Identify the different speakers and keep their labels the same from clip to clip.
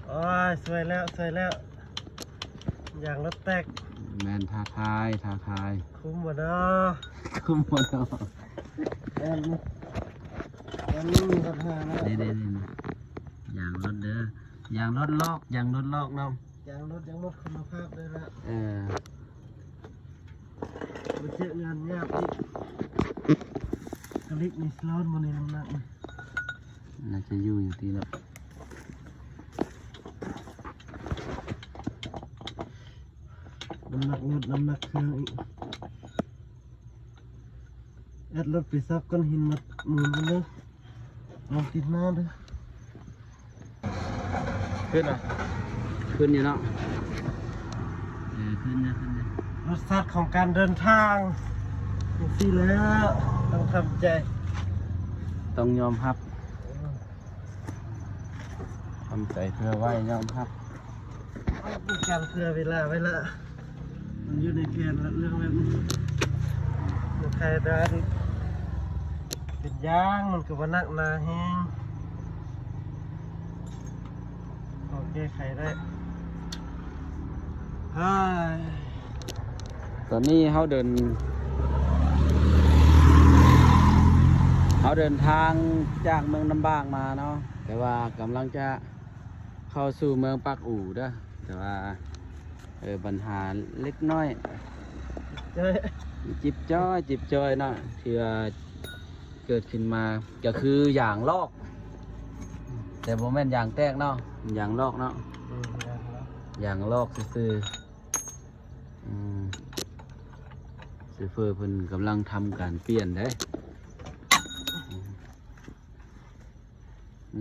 Speaker 1: โอ้ยสวยแล้วอย่างรถแตก
Speaker 2: แมนทาทาย
Speaker 1: คุ้มหมดเนาะ
Speaker 2: คุ้มหมดแล้ว
Speaker 1: อันนี้มีปัญหาแล้ว
Speaker 2: นี่อย่างรถเด้ออย่างรถลอกน้อง
Speaker 1: อย่างรถคุณภาพได้แล้ว มาเจองานยากอีกกระลิกในสโลนมันในน้ำหนัก
Speaker 2: น่าจะอยู่ที่ละ
Speaker 1: น้ำหนักรถน้ำหนักเครื่องอีกแอดรถไปซับก้อนหินมาหมุนกันเลยลองติดหน้าด้วย
Speaker 2: ขึ้นอยู่เนาะขึ้นนะ
Speaker 1: รสชาติของการเดินทางอย่างที่แล้วต้องทำใจ
Speaker 2: ต้องยอมรับทำใจเพื่อไว้ยอมรับ
Speaker 1: มีการเพื่อเวลาไว้ละมันอยู่ในเกณฑ์เรื่องแบบนี้ใครได้เป็นย่างมันก็ว่านักนาแห้งโอเคใครได้
Speaker 2: ตอนนี้เขาเดินทางจากเมืองลำบากมาเนาะแต่ว่ากำลังจะเข้าสู่เมืองปากอู่เด้อแต่ว่าปัญหาเล็กน้อยจิบจ้อยเนาะที่เกิดขึ้นมาก็คืออย่างลอกแต่โมเมนต์อย่างแตกเนาะอย่างลอกเนาะอย่างลอกซื่อเฟอร์เพิ่นกำลังทำการเปลี่ยนได้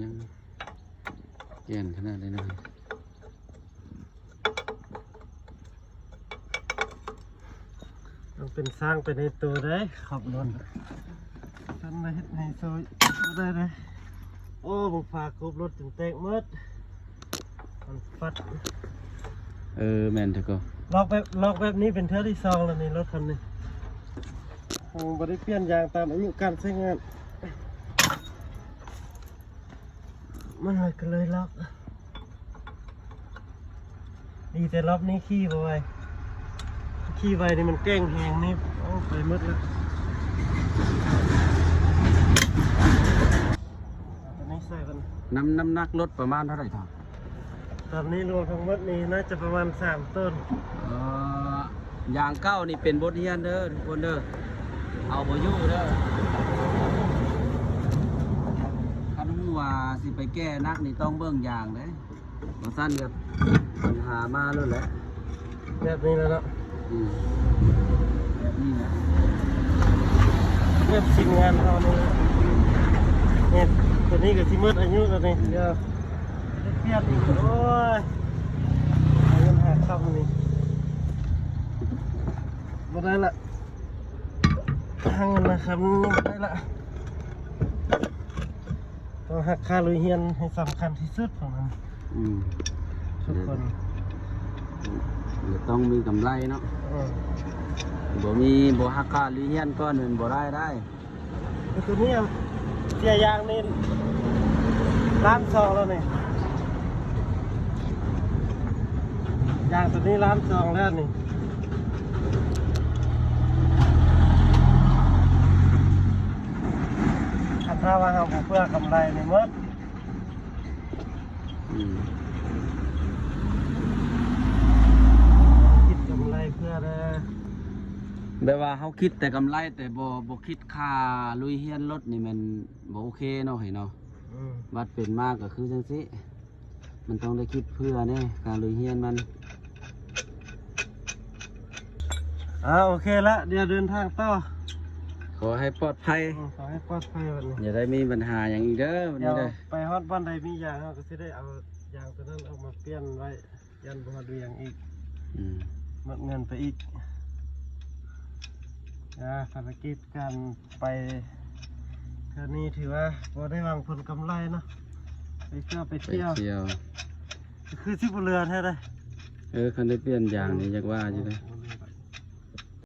Speaker 2: ยังเปลี่ยนขนาดนี้นะ
Speaker 1: ต้องเป็นสร้างไปในตัวได้ขับรถฉันมาเฮ็ดให้โซ่ได้เลยโอ้บุกพากบรถจนแตกหมดมันฟัด
Speaker 2: แมนเถอะก็
Speaker 1: ลอกแบบนี้เป็นเท่าที่ซองแล้วนี่รถคันนี้ผมไม่ได้เปลี่ยนยางตามอายุการใช้งานมันหายกันเลยล็อกดีแต่รอบนี้ขี้ไวนี่มันแกล้งแหงนี่โอ้ไปหมดแล้วตอนนี้ใส่กัน
Speaker 2: น้ำหนักรถประมาณเท่าไหร่ครับ
Speaker 1: ตอนนี้รวมทั้งหมดนี้น่าจะประมาณ3 ต้น
Speaker 2: ยางเก้านี่เป็นบทเรียนเด้อทุกคนเด้อเอาบ่อยู่เด้อถ้ารู้ว่าสิไปแก้นักนี่ต้องเบิ่งยางเด้บ่สั้นกับปัญหามาแล้วแหละ
Speaker 1: แบบนี้แล้วเนาะ
Speaker 2: แบบนี้นะ
Speaker 1: เริ่มชิมงานเขาเนี่ยตัวนี้กับที่มืดอายุแล้วนี่เดี๋ยวเปลี่ยนอีกโอ้ยเงินหาคำนี่มาได้ละหาเงินนะครับมาได้ละต้องหักค่าลุยเฮียนให้สำคัญที่สุดของมันทุกคน
Speaker 2: ต้องมีกำไรเนาะบ่หักค่าลุยเฮียนก้อนเงินบ่ได้
Speaker 1: ตัวนี้เสียยางนี่1,2,000แล้วนี่ยางตัวนี้1,2,000แล้วนี่ถ้าว่าเราเพื่อกำไรในมดคิดกำไรเพื่อได้
Speaker 2: แบบว่าเขาคิดแต่กำไรแต่บ่คิดค่าลุยเฮียนรถนี่มันบ่โอเคเนาะเห็นเนาะบัดเป็นมากก็คือจังสิมันต้องได้คิดเพื่อเนี่ยการลุยเฮียนมัน
Speaker 1: โอเคละเดี๋ยวเดินทางต่อ
Speaker 2: ขอให้ปลอดภัย
Speaker 1: วันนี้
Speaker 2: อย่าได้มีปัญหาอย่างอีกเด้อวันนี้เลย
Speaker 1: ไปฮอดบ้านใดมียางก็จะได้เอายางตัวนั้นออกมาเปลี่ยนไว้ยันบ่ดูอย่างอีกหมดเงินไปอีกภารกิจการไปเท่านี้ถือว่าพอได้วางผลกำไรเนาะไปเที่ยวคือสิบเรือนใช่ไหม
Speaker 2: คันได้เปลี่ยนยางนี่อยากว่าใช่ไหม